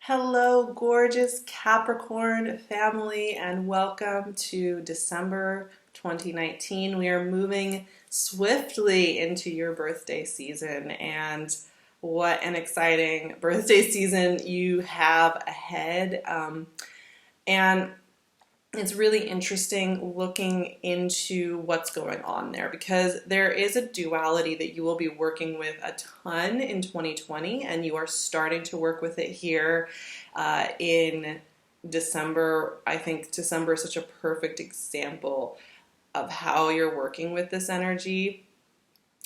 Hello, gorgeous Capricorn family, and welcome to December 2019. We are moving swiftly into your birthday season, and what an exciting birthday season you have ahead. And it's really interesting looking into what's going on there because there is a duality that you will be working with a ton in 2020, and you are starting to work with it here in December. I think December is such a perfect example of how you're working with this energy,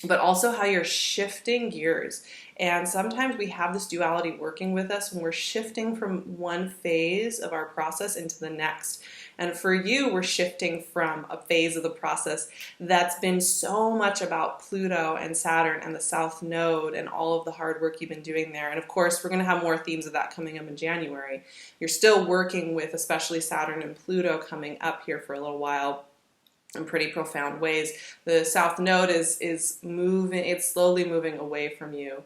but also how you're shifting gears. And sometimes we have this duality working with us when we're shifting from one phase of our process into the next. And for you, we're shifting from a phase of the process that's been so much about Pluto and Saturn and the South Node and all of the hard work you've been doing there. And of course, we're going to have more themes of that coming up in January. You're still working with especially Saturn and Pluto coming up here for a little while in pretty profound ways. The South Node is moving, it's slowly moving away from you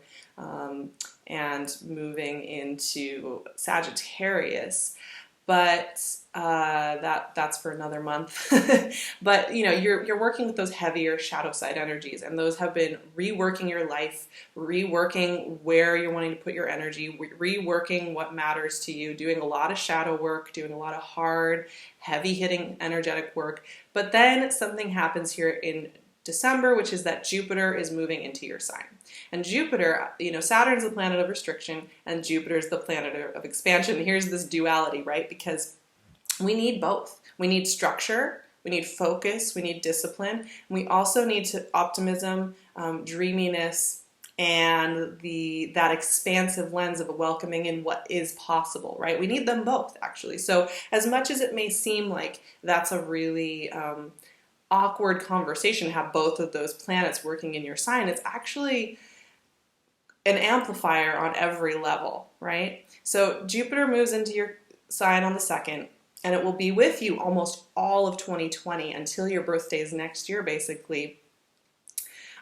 and moving into Sagittarius. But that's for another month. But you know, you're working with those heavier shadow side energies, and those have been reworking your life, reworking where you're wanting to put your energy, reworking what matters to you, doing a lot of shadow work, doing a lot of hard, heavy hitting energetic work. But then something happens here in December, which is that Jupiter is moving into your sign. And Jupiter, you know, Saturn's the planet of restriction and Jupiter's the planet of expansion. Here's this duality, right? Because we need both. We need structure, we need focus, we need discipline, and we also need optimism, dreaminess, and that expansive lens of welcoming in what is possible, right? We need them both, actually. So as much as it may seem like that's a really awkward conversation to have both of those planets working in your sign, it's actually an amplifier on every level, right? So Jupiter moves into your sign on the 2nd, and it will be with you almost all of 2020 until your birthdays next year, basically.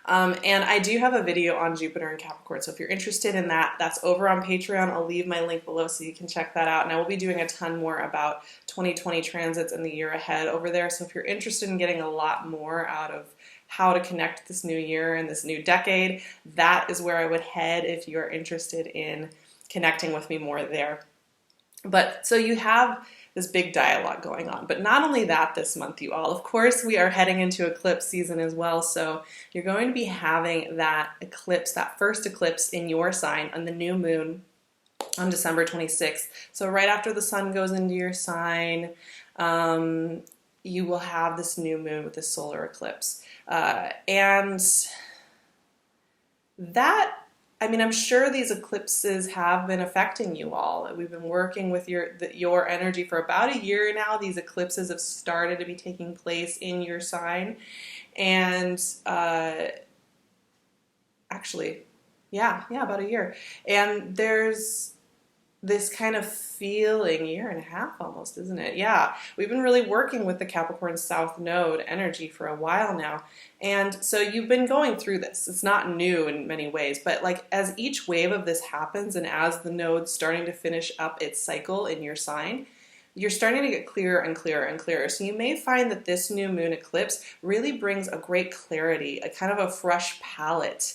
And I do have a video on Jupiter and Capricorn, so if you're interested in that, that's over on Patreon. I'll leave my link below so you can check that out. And I will be doing a ton more about 2020 transits and the year ahead over there. So if you're interested in getting a lot more out of how to connect this new year and this new decade, that is where I would head if you're interested in connecting with me more there. But so you have this big dialogue going on. But not only that this month, you all, of course, we are heading into eclipse season as well. So you're going to be having that eclipse, that first eclipse in your sign on the new moon on December 26th. So right after the sun goes into your sign, you will have this new moon with this solar eclipse. And that, I mean, I'm sure these eclipses have been affecting you all. We've been working with your energy for about a year now. These eclipses have started to be taking place in your sign. And actually, yeah, about a year. And there's this kind of feeling, year and a half almost, isn't it? Yeah, we've been really working with the Capricorn South Node energy for a while now. And so you've been going through this. It's not new in many ways, but like as each wave of this happens and as the node's starting to finish up its cycle in your sign, you're starting to get clearer and clearer and clearer. So you may find that this new moon eclipse really brings a great clarity, a kind of a fresh palette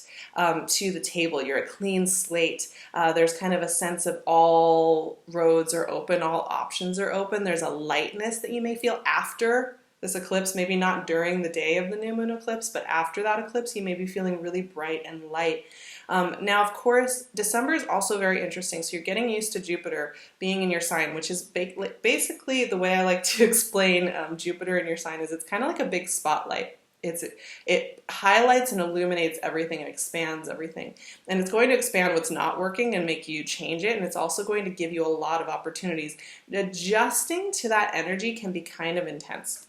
to the table. You're a clean slate. There's kind of a sense of all roads are open, all options are open. There's a lightness that you may feel after this eclipse, maybe not during the day of the new moon eclipse, but after that eclipse, you may be feeling really bright and light. Now, of course, December is also very interesting. So you're getting used to Jupiter being in your sign, which is basically the way I like to explain Jupiter in your sign is it's kind of like a big spotlight. It highlights and illuminates everything and expands everything. And it's going to expand what's not working and make you change it. And it's also going to give you a lot of opportunities. Adjusting to that energy can be kind of intense.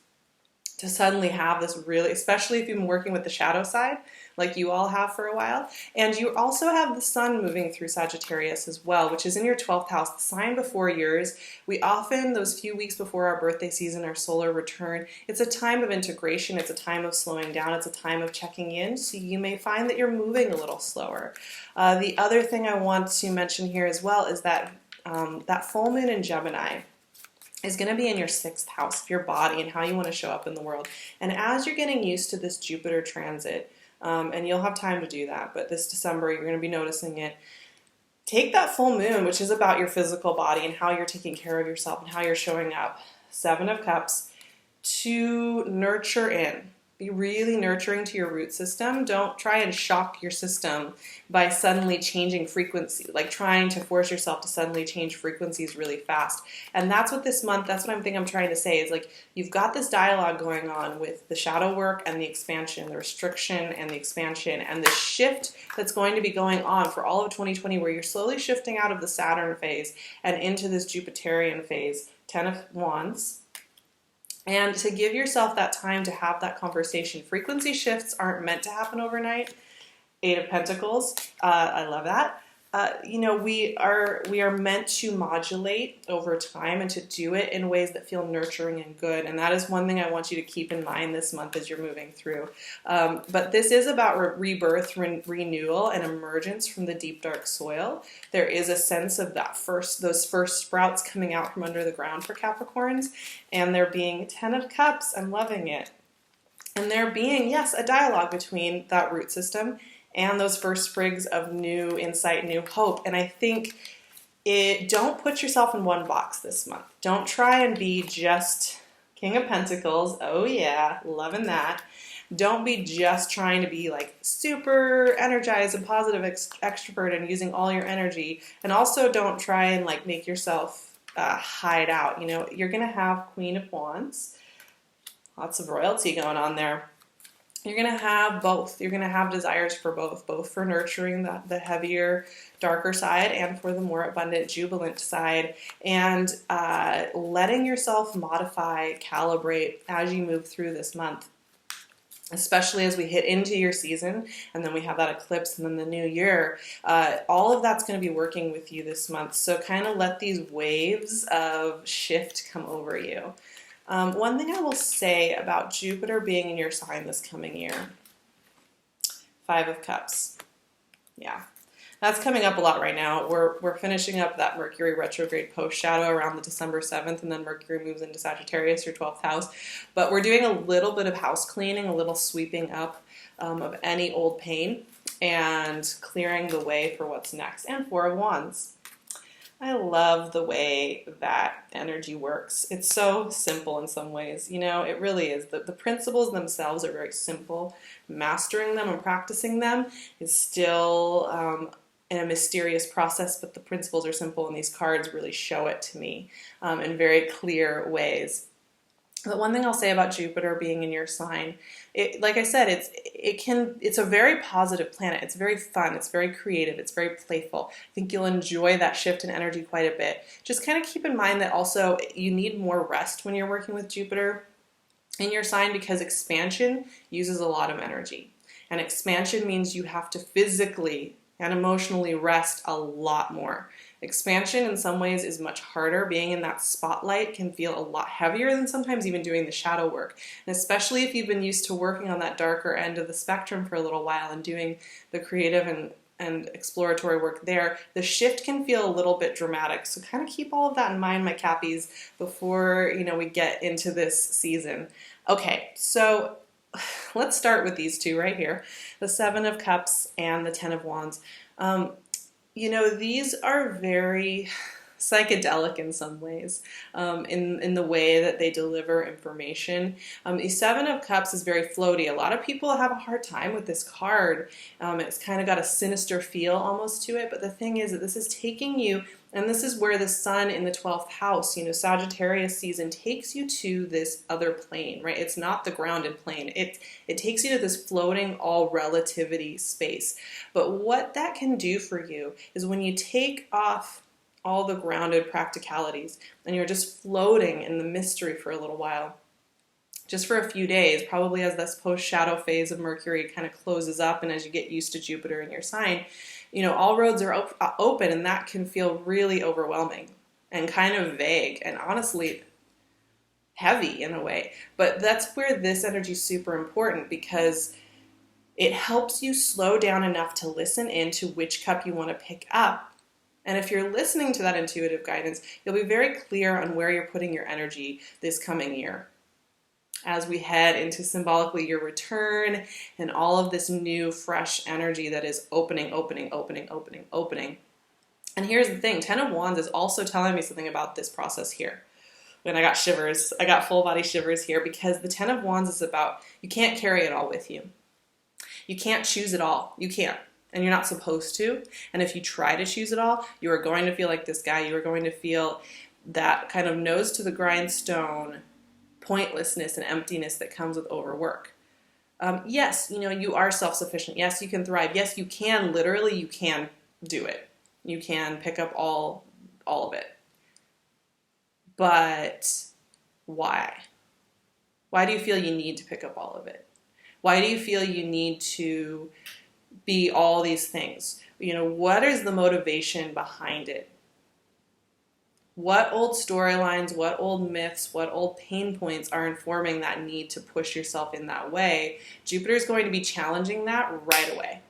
To suddenly have this really, especially if you've been working with the shadow side, like you all have for a while. And you also have the sun moving through Sagittarius as well, which is in your 12th house, the sign before yours. We often, those few weeks before our birthday season, our solar return, it's a time of integration, it's a time of slowing down, it's a time of checking in, so you may find that you're moving a little slower. The other thing I want to mention here as well is that that full moon in Gemini is going to be in your 6th house of your body and how you want to show up in the world. And as you're getting used to this Jupiter transit, and you'll have time to do that, but this December you're going to be noticing it, take that full moon, which is about your physical body and how you're taking care of yourself and how you're showing up, 7 of Cups, to nurture in. Be really nurturing to your root system. Don't try and shock your system by suddenly changing frequency, like trying to force yourself to suddenly change frequencies really fast. And that's what this month, that's what I'm trying to say is like, you've got this dialogue going on with the shadow work and the expansion, the restriction and the expansion, and the shift that's going to be going on for all of 2020, where you're slowly shifting out of the Saturn phase and into this Jupiterian phase, 10 of Wands. And to give yourself that time to have that conversation. Frequency shifts aren't meant to happen overnight. 8 of Pentacles, I love that. We are meant to modulate over time and to do it in ways that feel nurturing and good. And that is one thing I want you to keep in mind this month as you're moving through. But this is about rebirth, renewal, and emergence from the deep, dark soil. There is a sense of those first sprouts coming out from under the ground for Capricorns. And there being 10 of Cups, I'm loving it. And there being, yes, a dialogue between that root system and those first sprigs of new insight, new hope. And I think don't put yourself in one box this month. Don't try and be just King of Pentacles. Oh yeah, loving that. Don't be just trying to be like super energized and positive extrovert and using all your energy. And also don't try and like make yourself hide out. You're going to have Queen of Wands. Lots of royalty going on there. You're going to have both. You're going to have desires for both for nurturing the heavier, darker side and for the more abundant, jubilant side, and letting yourself modify, calibrate as you move through this month, especially as we hit into your season, and then we have that eclipse and then the new year. All of that's going to be working with you this month, so kind of let these waves of shift come over you. One thing I will say about Jupiter being in your sign this coming year, 5 of Cups. Yeah, that's coming up a lot right now. We're finishing up that Mercury retrograde post-shadow around the December 7th, and then Mercury moves into Sagittarius, your 12th house. But we're doing a little bit of house cleaning, a little sweeping up of any old pain, and clearing the way for what's next. And 4 of Wands. I love the way that energy works. It's so simple in some ways. It really is. The principles themselves are very simple. Mastering them and practicing them is still in a mysterious process, but the principles are simple, and these cards really show it to me in very clear ways. But one thing I'll say about Jupiter being in your sign, like I said, it's a very positive planet. It's very fun. It's very creative. It's very playful. I think you'll enjoy that shift in energy quite a bit. Just kind of keep in mind that also you need more rest when you're working with Jupiter in your sign, because expansion uses a lot of energy. And expansion means you have to physically and emotionally rest a lot more. Expansion in some ways is much harder. Being in that spotlight can feel a lot heavier than sometimes even doing the shadow work. And especially if you've been used to working on that darker end of the spectrum for a little while and doing the creative and exploratory work there, the shift can feel a little bit dramatic. So kind of keep all of that in mind, my Cappies, before we get into this season. Okay, so let's start with these two right here, the 7 of Cups and the 10 of Wands. These are very psychedelic in some ways, in the way that they deliver information. The 7 of Cups is very floaty. A lot of people have a hard time with this card. It's kind of got a sinister feel almost to it, but the thing is that this is taking you, and this is where the sun in the 12th house, Sagittarius season takes you to this other plane, right? It's not the grounded plane. It takes you to this floating all relativity space. But what that can do for you is when you take off all the grounded practicalities and you're just floating in the mystery for a little while, just for a few days, probably as this post-shadow phase of Mercury kind of closes up and as you get used to Jupiter in your sign, all roads are open, and that can feel really overwhelming and kind of vague and honestly heavy in a way. But that's where this energy is super important, because it helps you slow down enough to listen into which cup you want to pick up And if you're listening to that intuitive guidance, you'll be very clear on where you're putting your energy this coming year, as we head into symbolically your return and all of this new, fresh energy that is opening. And here's the thing, Ten of Wands is also telling me something about this process here. And I got shivers, I got full body shivers here, because the Ten of Wands is about, you can't carry it all with you. You can't choose it all. You can't. And you're not supposed to. And if you try to choose it all, you are going to feel like this guy. You are going to feel that kind of nose to the grindstone pointlessness and emptiness that comes with overwork. Yes, you are self-sufficient. Yes, you can thrive. Yes, you can you can do it. You can pick up all of it. But why? Why do you feel you need to pick up all of it? Why do you feel you need to be all these things? What is the motivation behind it? What old storylines, what old myths, what old pain points are informing that need to push yourself in that way? Jupiter is going to be challenging that right away.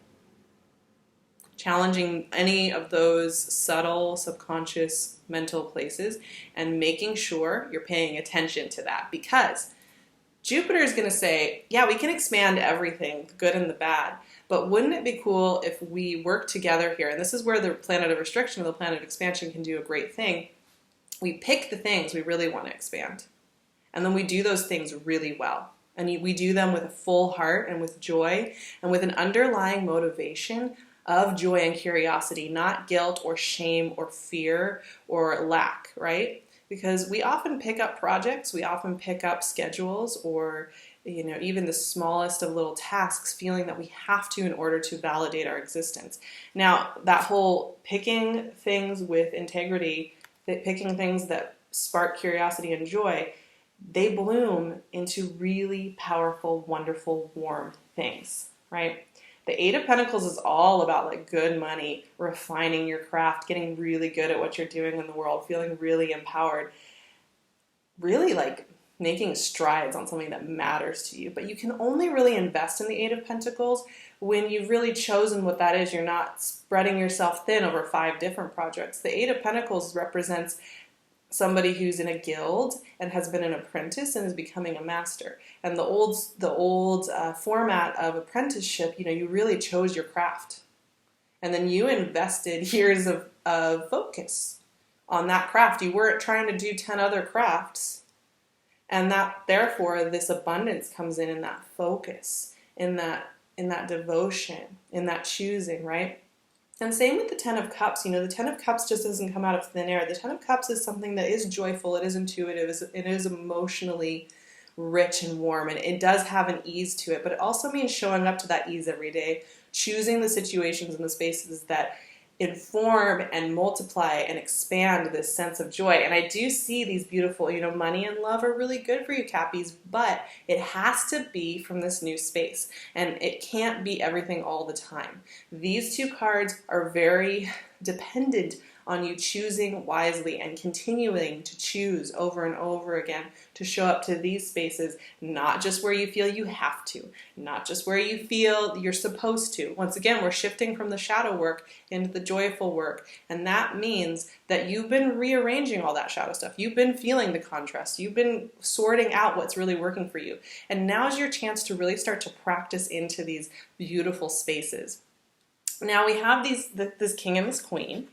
Challenging any of those subtle, subconscious, mental places and making sure you're paying attention to that, because Jupiter is going to say, yeah, we can expand everything, the good and the bad, but wouldn't it be cool if we work together here? And this is where the planet of restriction or the planet of expansion can do a great thing. We pick the things we really want to expand, and then we do those things really well. And we do them with a full heart and with joy and with an underlying motivation of joy and curiosity, not guilt or shame or fear or lack, right? Because we often pick up projects, we often pick up schedules, or even the smallest of little tasks, feeling that we have to in order to validate our existence. Now, that whole picking things with integrity, picking things that spark curiosity and joy, they bloom into really powerful, wonderful, warm things, right? The Eight of Pentacles is all about good money, refining your craft, getting really good at what you're doing in the world, feeling really empowered, really making strides on something that matters to you. But you can only really invest in the Eight of Pentacles when you've really chosen what that is. You're not spreading yourself thin over 5 different projects. The Eight of Pentacles represents somebody who's in a guild and has been an apprentice and is becoming a master. And the old format of apprenticeship, you really chose your craft. And then you invested years of focus on that craft. You weren't trying to do 10 other crafts. And that, therefore, this abundance comes in that focus, in that devotion, in that choosing, right? And same with the Ten of Cups. The Ten of Cups just doesn't come out of thin air. The Ten of Cups is something that is joyful, it is intuitive, it is emotionally rich and warm, and it does have an ease to it, but it also means showing up to that ease every day, choosing the situations and the spaces that inform and multiply and expand this sense of joy. And I do see these beautiful, money and love are really good for you, Cappies, but it has to be from this new space, and it can't be everything all the time. These 2 cards are very dependent on you choosing wisely and continuing to choose over and over again to show up to these spaces, not just where you feel you have to, not just where you feel you're supposed to. Once again, we're shifting from the shadow work into the joyful work, and that means that you've been rearranging all that shadow stuff. You've been feeling the contrast. You've been sorting out what's really working for you. And now's your chance to really start to practice into these beautiful spaces. Now we have this king and this queen.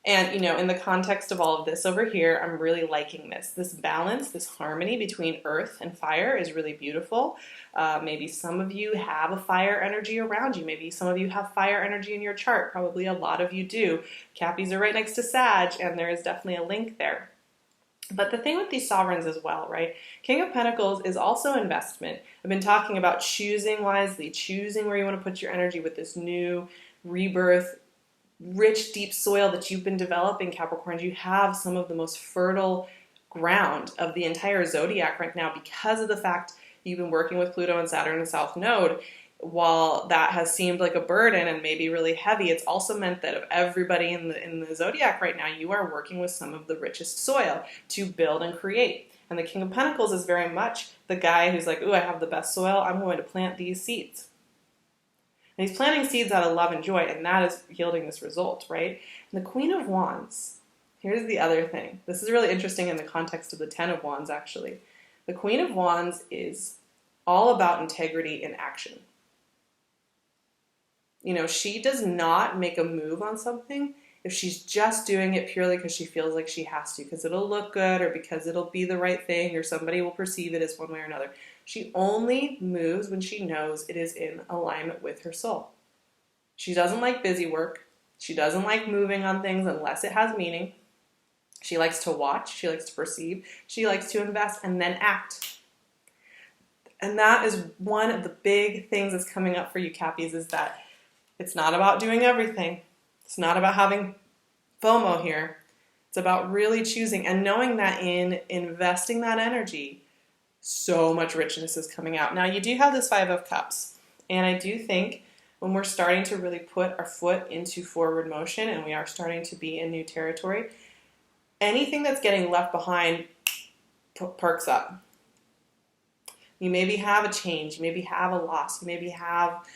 And, in the context of all of this over here, I'm really liking this. This balance, this harmony between earth and fire is really beautiful. Maybe some of you have a fire energy around you. Maybe some of you have fire energy in your chart. Probably a lot of you do. Cappies are right next to Sag, and there is definitely a link there. But the thing with these sovereigns as well, right? King of Pentacles is also investment. I've been talking about choosing wisely, choosing where you want to put your energy with this new rebirth, rich, deep soil that you've been developing, Capricorns. You have some of the most fertile ground of the entire zodiac right now because of the fact you've been working with Pluto and Saturn and South Node. While that has seemed like a burden and maybe really heavy, it's also meant that of everybody in the zodiac right now, you are working with some of the richest soil to build and create. And the King of Pentacles is very much the guy who's like, ooh, I have the best soil. I'm going to plant these seeds. And he's planting seeds out of love and joy, and that is yielding this result, right? And the Queen of Wands, here's the other thing. This is really interesting in the context of the Ten of Wands, actually. The Queen of Wands is all about integrity in action. She does not make a move on something if she's just doing it purely because she feels like she has to, because it'll look good or because it'll be the right thing or somebody will perceive it as one way or another. She only moves when she knows it is in alignment with her soul. She doesn't like busy work. She doesn't like moving on things unless it has meaning. She likes to watch. She likes to perceive. She likes to invest and then act. And that is one of the big things that's coming up for you, Cappies, is that it's not about doing everything. It's not about having FOMO here. It's about really choosing and knowing that in investing that energy, so much richness is coming out. Now, you do have this Five of Cups, and I do think when we're starting to really put our foot into forward motion and we are starting to be in new territory, anything that's getting left behind perks up. You maybe have a change, you maybe have a loss, you maybe have,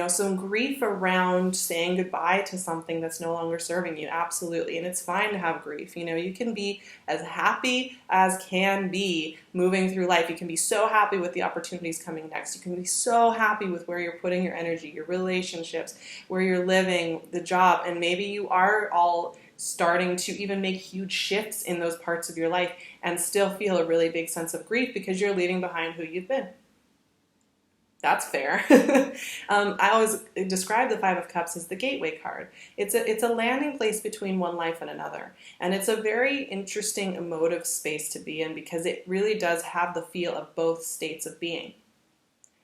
some grief around saying goodbye to something that's no longer serving you. Absolutely. And it's fine to have grief. You can be as happy as can be moving through life. You can be so happy with the opportunities coming next. You can be so happy with where you're putting your energy, your relationships, where you're living, the job. And maybe you are all starting to even make huge shifts in those parts of your life and still feel a really big sense of grief because you're leaving behind who you've been. That's fair. I always describe the Five of Cups as the gateway card. It's a landing place between one life and another. And it's a very interesting emotive space to be in because it really does have the feel of both states of being.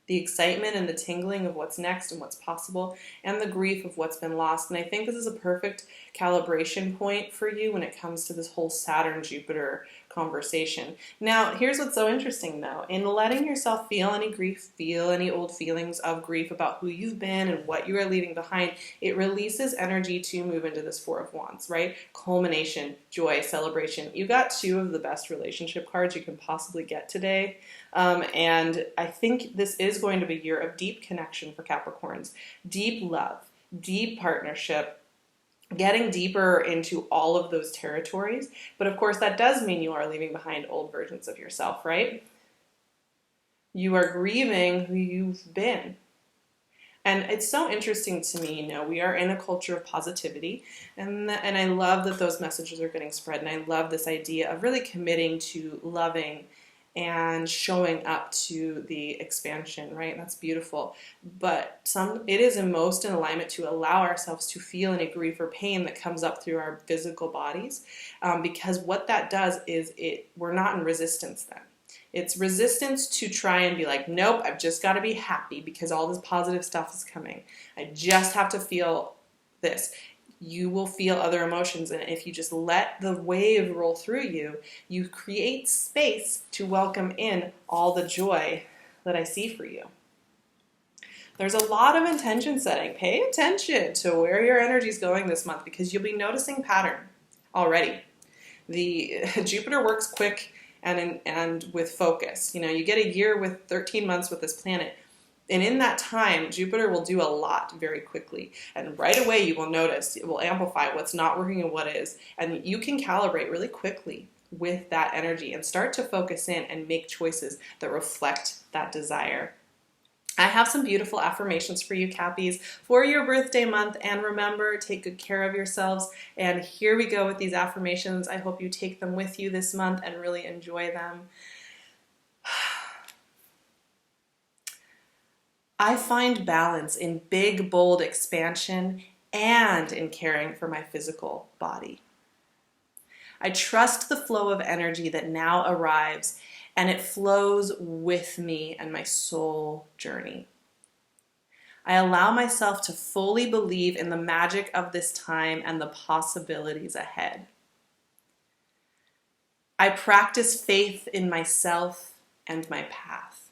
The excitement and the tingling of what's next and what's possible, and the grief of what's been lost. And I think this is a perfect calibration point for you when it comes to this whole Saturn-Jupiter conversation. Now, here's what's so interesting, though. In letting yourself feel any grief, feel any old feelings of grief about who you've been and what you are leaving behind, it releases energy to move into this Four of Wands, right? Culmination, joy, celebration. You got two of the best relationship cards you can possibly get today. And I think this is going to be a year of deep connection for Capricorns, deep love, deep partnership, getting deeper into all of those territories. But of course, that does mean you are leaving behind old versions of yourself, right? You are grieving who you've been. And it's so interesting to me, we are in a culture of positivity, and I love that those messages are getting spread, and I love this idea of really committing to loving and showing up to the expansion, right? That's beautiful. But it is most in alignment to allow ourselves to feel any grief or pain that comes up through our physical bodies, because what that does is we're not in resistance then. It's resistance to try and be like, nope, I've just got to be happy because all this positive stuff is coming. I just have to feel this. You will feel other emotions, and if you just let the wave roll through you, you create space to welcome in all the joy that I see for you. There's a lot of intention setting. Pay attention to where your energy is going this month because you'll be noticing pattern already. The Jupiter works quick and with focus. You get a year with 13 months with this planet. And in that time, Jupiter will do a lot very quickly. And right away, you will notice, it will amplify what's not working and what is. And you can calibrate really quickly with that energy and start to focus in and make choices that reflect that desire. I have some beautiful affirmations for you, Cappies, for your birthday month. And remember, take good care of yourselves. And here we go with these affirmations. I hope you take them with you this month and really enjoy them. I find balance in big, bold expansion and in caring for my physical body. I trust the flow of energy that now arrives, and it flows with me and my soul journey. I allow myself to fully believe in the magic of this time and the possibilities ahead. I practice faith in myself and my path.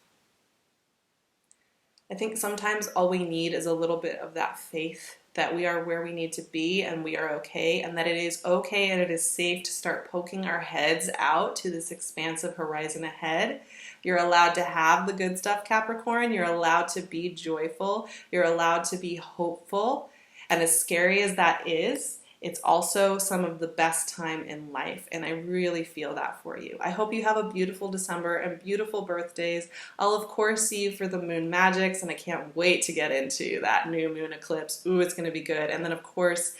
I think sometimes all we need is a little bit of that faith that we are where we need to be and we are okay, and that it is okay and it is safe to start poking our heads out to this expansive horizon ahead. You're allowed to have the good stuff, Capricorn. You're allowed to be joyful. You're allowed to be hopeful. And as scary as that is, it's also some of the best time in life, and I really feel that for you. I hope you have a beautiful December and beautiful birthdays. I'll of course see you for the moon magics, and I can't wait to get into that new moon eclipse. Ooh, it's going to be good. And then of course,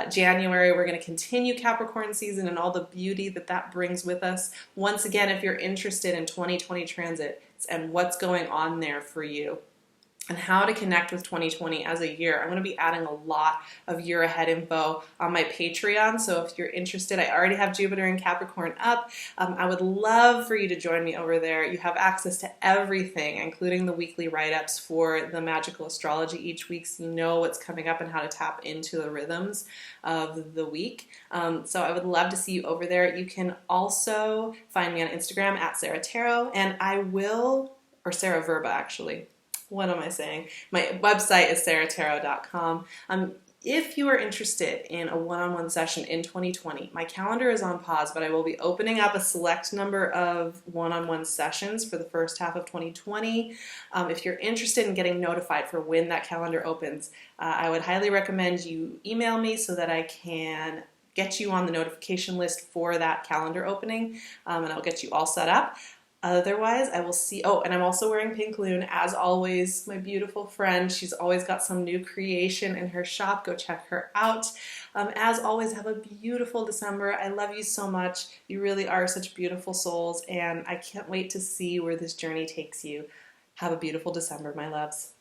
January, we're going to continue Capricorn season and all the beauty that that brings with us. Once again, if you're interested in 2020 transits and what's going on there for you, and how to connect with 2020 as a year, I'm going to be adding a lot of year ahead info on my Patreon. So if you're interested, I already have Jupiter and Capricorn up. I would love for you to join me over there. You have access to everything, including the weekly write-ups for the magical astrology each week, so you know what's coming up and how to tap into the rhythms of the week. So I would love to see you over there. You can also find me on Instagram at SARAHTAROT, and or Sarah Verba actually. What am I saying? My website is SARAHTAROT.com. If you are interested in a one-on-one session in 2020, my calendar is on pause, but I will be opening up a select number of one-on-one sessions for the first half of 2020. If you're interested in getting notified for when that calendar opens, I would highly recommend you email me so that I can get you on the notification list for that calendar opening, and I'll get you all set up. Otherwise, I will see. Oh, and I'm also wearing PinkLune, as always, my beautiful friend. She's always got some new creation in her shop. Go check her out. As always, have a beautiful December. I love you so much. You really are such beautiful souls, and I can't wait to see where this journey takes you. Have a beautiful December, my loves.